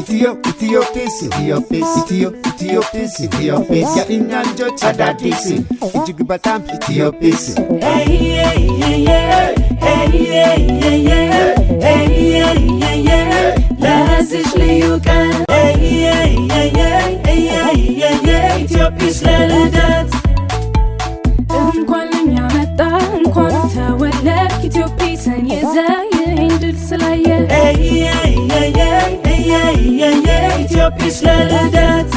Ethiopia ya inyanjo chadadisi ijigibatam Ethiopia ለዚች ልዩ ቀን ኢትዮጵስ ለልደት እንኳን ለኛ መጣ እንኳን ተወለድክ ኢትዮጵስን ይዘህ ይህን ድል ስላየ ኢትዮጵስ ለልደት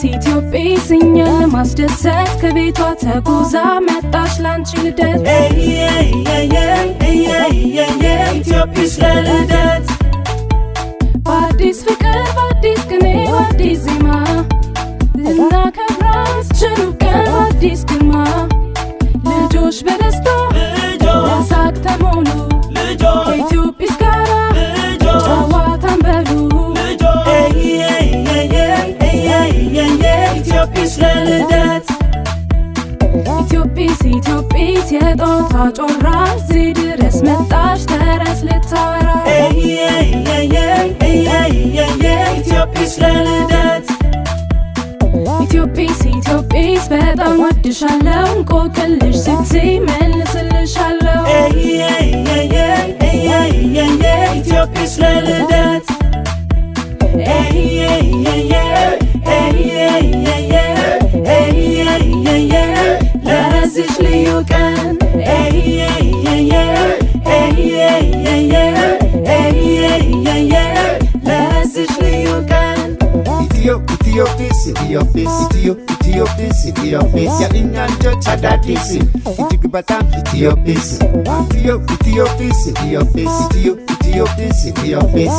ኢትዮጵስ እኛን ለማስደሰት ከቤቷ ተጉዛ መጣች ላንቺ ልደት ኢትዮጵስ ለልደት በአዲስ ፍቅር በአዲስ ቅኔ በአዲስ ዜማ ልናከብራት ችሉ ቀን በአዲስ ግርማ ልጆች በደስታ በሳቅ ተሞሉ ከኢትዮጵስ ጋራ ጨዋታን በሉ ኢትዮጵስ ለልደት ኢትዮጵስ የጦታ ጮራ እዚህ ድረስ መጣች ተረት ልታወራ ኢትዮጵስ ለልደት ኢትዮጵስ በጣም ወድሻለሁ እንቆቅልሽ ስትይ መልስልሻለሁ ኢትዮጵስ ለልደት ለዚች ልዩ ቀን ለዚች ልዩ ቀን Ethiopia ya inyanjo chadadisi ijigibatam Ethiopia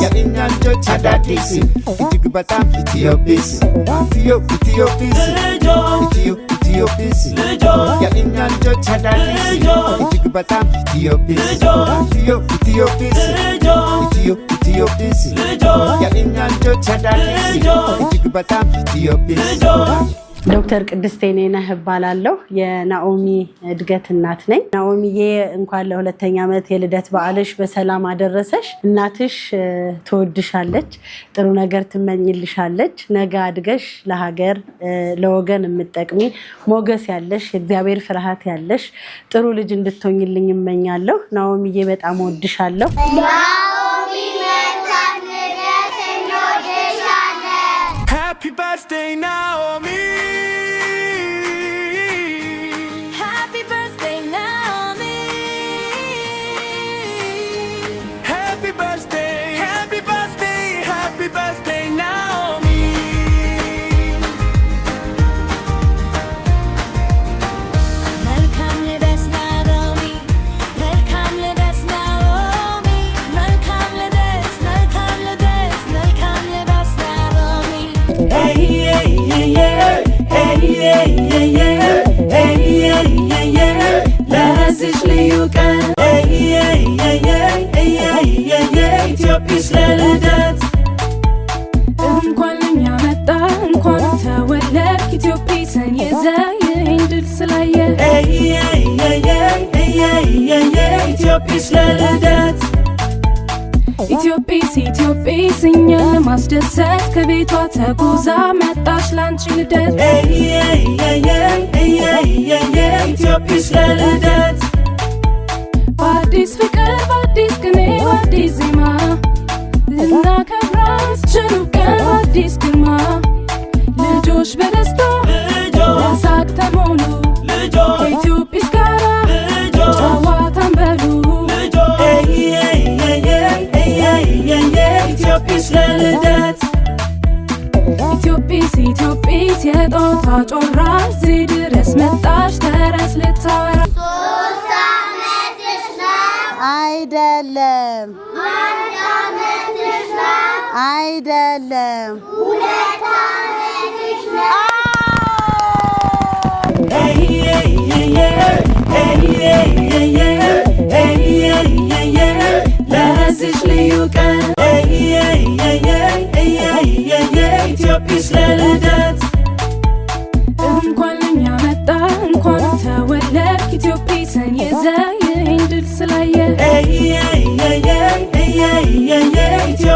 ya inyanjo chadadisi ijigibatam Ethiopia ya inyanjo chadadisi ijigibatam Ethiopia ya inyanjo chadadisi ijigibatam Ethiopia ዶክተር ቅድስት ነህ እባላለሁ የናኦሚ እድገት እናት ነኝ። ናኦሚዬ እንኳን ለሁለተኛ ዓመት የልደት በዓልሽ በሰላም አደረሰሽ። እናትሽ ትወድሻለች፣ ጥሩ ነገር ትመኝልሻለች። ነገ አድገሽ ለሀገር ለወገን የምትጠቅሚ ሞገስ ያለሽ እግዚአብሔር ፍርሃት ያለሽ ጥሩ ልጅ እንድትሆኝልኝ እመኛለሁ። ናኦሚዬ በጣም ወድሻለሁ። Happy birthday, Naomi. Happy birthday, Naomi. Happy birthday, happy birthday, happy birthday, Naomi. Welcome ልደት ናኦሚ Welcome ልደት ናኦሚ Welcome ልደት Welcome ልደት Welcome ልደት ናኦሚ ለዚች ልዩ ቀን ኢትዮጵስ ለልደት እንኳን ለኛ መጣ እንኳን ተወለድክ ኢትዮጵስን ይዘህ ይህን ድል ስላየ ኢትዮጵስ ለልደት ኢትዮጵስ እኛን ለማስደሰት ከቤቷ ተጉዛ መጣች ላንቺ ልደት ኢትዮጵስ ለልደት በአዲስ ፍቅር በአዲስ ቅኔ በአዲስ ዜማ ልናከብራት ችሉ ቀን በአዲስ ግርማ ልጆች በደስታ በሳቅ ተሞሉ ከኢትዮጵስ ጋራ ጨዋታን በሉ ኢትዮጵስ ለልደት ኢትዮጵስ የጦታ ጮራ እዚህ ድረስ መጣች ተረት ልታወራ ሶስት ዓመትሽ ነው አይደለም ዓመትሽ ነው አይደለም ሁለት ዓመትሽ ነው ለዚች ልዩ ቀን ኢትዮጵስ ለልደት እንኳን ለኛ መጣ እንኳን ተወለድክ ኢትዮጵስ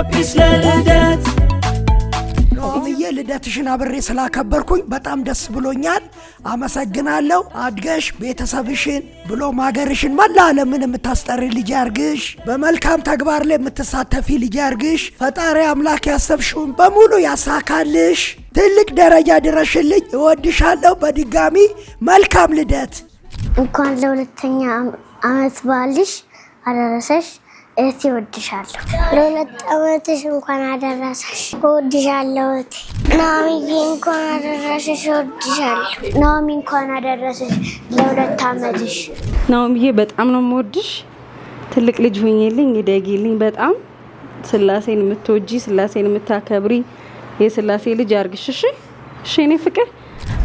ኢትዮጵስ ለልደት ኖሚዬ ልደትሽን አብሬ ስላከበርኩኝ በጣም ደስ ብሎኛል። አመሰግናለሁ። አድገሽ ቤተሰብሽን ብሎ ማገርሽን መላ ዓለምን የምታስጠሪ ልጅ ያርግሽ። በመልካም ተግባር ላይ የምትሳተፊ ልጅ ያርግሽ። ፈጣሪ አምላክ ያሰብሽውን በሙሉ ያሳካልሽ። ትልቅ ደረጃ ድረሽልኝ። እወድሻለሁ። በድጋሚ መልካም ልደት። እንኳን ለሁለተኛ ዓመት በዓልሽ አደረሰሽ። እህቴ እወድሻለሁ። ለሁለት ዓመትሽ እንኳን አደረሰሽ። እወድሻለሁ እህቴ። ናኦሚዬ እንኳን አደረሰሽ። እወድሻለሁ። ናኦሚ እንኳን አደረሰሽ ለሁለት ዓመትሽ። ናኦሚዬ በጣም ነው የምወድሽ። ትልቅ ልጅ ሆኜልኝ እደጊልኝ። በጣም ስላሴን የምትወጂ ስላሴን የምታከብሪ የስላሴ ልጅ አርግሽ። እሺ እኔ ፍቅር።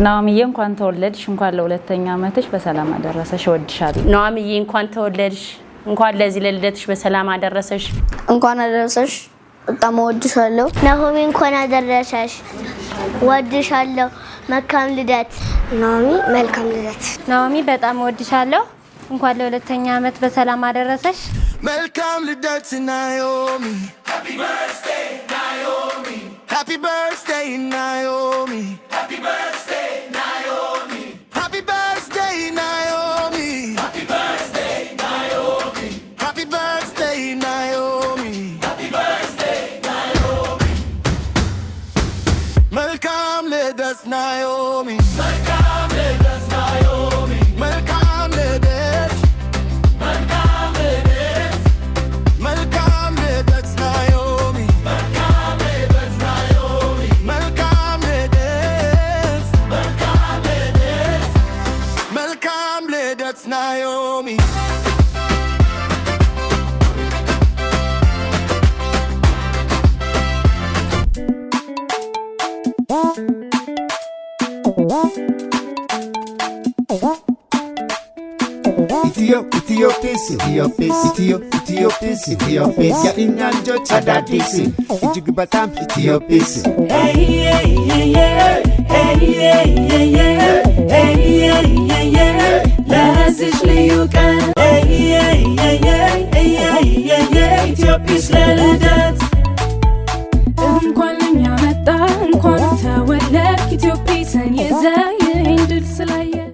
ናኦሚዬ እንኳን ተወለድሽ። እንኳን ለሁለተኛ ዓመትሽ በሰላም አደረሰሽ። እወድሻለሁ። ናኦሚዬ እንኳን ተወለድሽ። እንኳን ለዚህ ለልደትሽ በሰላም አደረሰሽ። እንኳን አደረሰሽ። በጣም እወድሻለሁ። ናኦሚ እንኳን አደረሰሽ። እወድሻለሁ። መልካም ልደት ናኦሚ። መልካም ልደት ናኦሚ። በጣም እወድሻለሁ። እንኳን ለሁለተኛ ዓመት በሰላም አደረሰሽ። መልካም ልደት ናኦሚ። Happy birthday Naomi. Happy birthday Naomi. Happy birthday Naomi. Happy birthday Naomi. Happy birthday Naomi. Happy birthday Naomi. Happy birthday Naomi. Welcome ladies Naomi. Welcome ladies Naomi. Welcome ladies. Welcome ladies. Welcome ladies Naomi. Welcome ladies Naomi. Welcome ladies. Welcome ladies. Welcome ladies Naomi. ኢትዮጲስ የእኛ ልጆች አዳዲስ እጅግ በጣም ኢትዮጲስ ለዚች ልዩ ቀን